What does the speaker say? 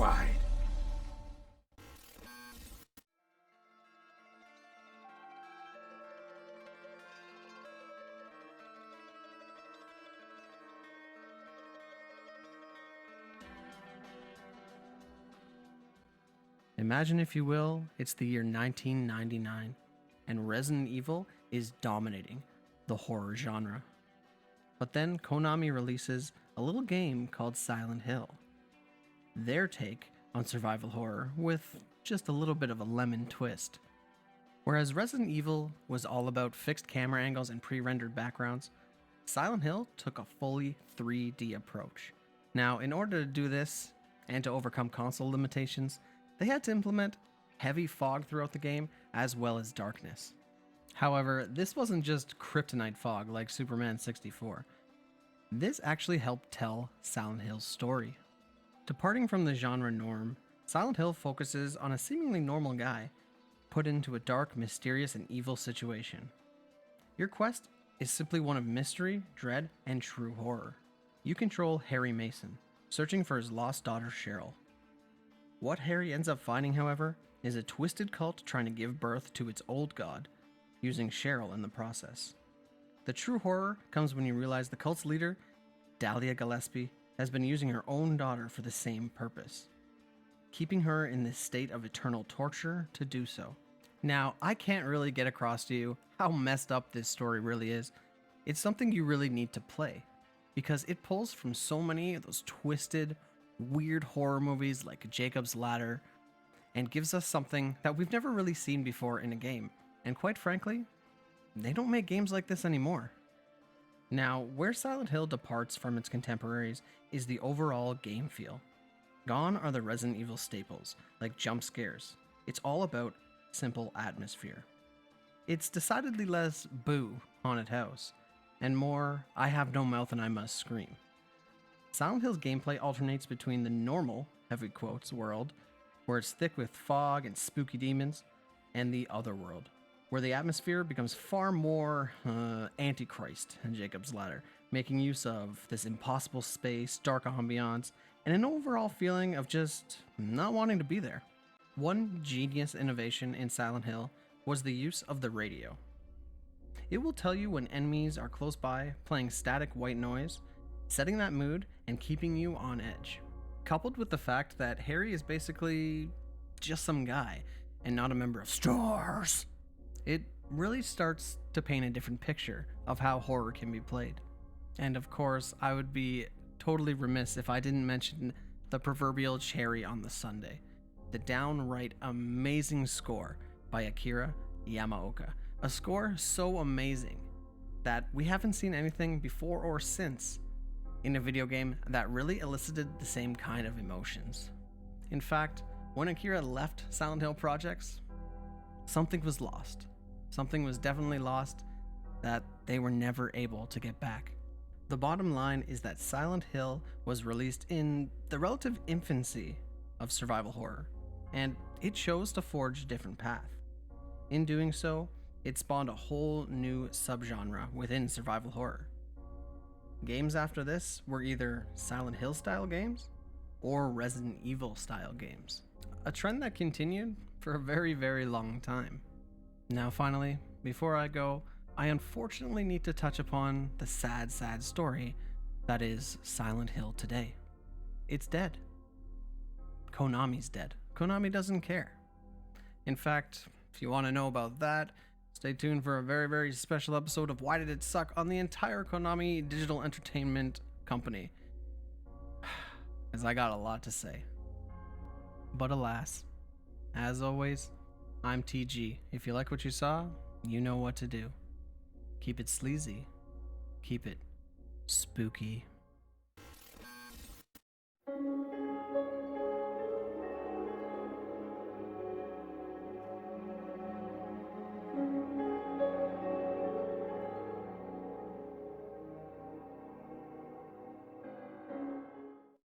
worldwide. Imagine, if you will, it's the year 1999, and Resident Evil is dominating the horror genre. But then Konami releases a little game called Silent Hill. Their take on survival horror with just a little bit of a lemon twist. Whereas Resident Evil was all about fixed camera angles and pre-rendered backgrounds, Silent Hill took a fully 3D approach. Now, in order to do this, and to overcome console limitations, they had to implement heavy fog throughout the game, as well as darkness. However, this wasn't just kryptonite fog like Superman 64. This actually helped tell Silent Hill's story. Departing from the genre norm, Silent Hill focuses on a seemingly normal guy put into a dark, mysterious, and evil situation. Your quest is simply one of mystery, dread, and true horror. You control Harry Mason, searching for his lost daughter Cheryl. What Harry ends up finding, however, is a twisted cult trying to give birth to its old god, using Cheryl in the process. The true horror comes when you realize the cult's leader, Dahlia Gillespie, has been using her own daughter for the same purpose, keeping her in this state of eternal torture to do so. Now, I can't really get across to you how messed up this story really is. It's something you really need to play, because it pulls from so many of those twisted, weird horror movies like Jacob's Ladder, and gives us something that we've never really seen before in a game. And quite frankly, they don't make games like this anymore. Now, where Silent Hill departs from its contemporaries is the overall game feel. Gone are the Resident Evil staples, like jump scares. It's all about simple atmosphere. It's decidedly less boo, haunted house, and more I have no mouth and I must scream. Silent Hill's gameplay alternates between the normal, heavy quotes, world, where it's thick with fog and spooky demons, and the other world, where the atmosphere becomes far more Antichrist in Jacob's Ladder, making use of this impossible space, dark ambiance, and an overall feeling of just not wanting to be there. One genius innovation in Silent Hill was the use of the radio. It will tell you when enemies are close by, playing static white noise, setting that mood and keeping you on edge. Coupled with the fact that Harry is basically just some guy and not a member of Stars, it really starts to paint a different picture of how horror can be played. And of course, I would be totally remiss if I didn't mention the proverbial cherry on the sundae, the downright amazing score by Akira Yamaoka. A score so amazing that we haven't seen anything before or since in a video game that really elicited the same kind of emotions. In fact, when Akira left Silent Hill projects, something was lost. Something was definitely lost that they were never able to get back. The bottom line is that Silent Hill was released in the relative infancy of survival horror, and it chose to forge a different path. In doing so, it spawned a whole new subgenre within survival horror. Games after this were either Silent Hill style games or Resident Evil style games, a trend that continued for a very, very long time. Now finally, before I go, I unfortunately need to touch upon the sad, sad story that is Silent Hill today. It's dead. Konami's dead. Konami doesn't care. In fact, if you want to know about that, stay tuned for a very, very special episode of Why Did It Suck on the entire Konami digital entertainment company. As I got a lot to say. But alas, as always, I'm TG. If you like what you saw, you know what to do. Keep it sleazy. Keep it spooky.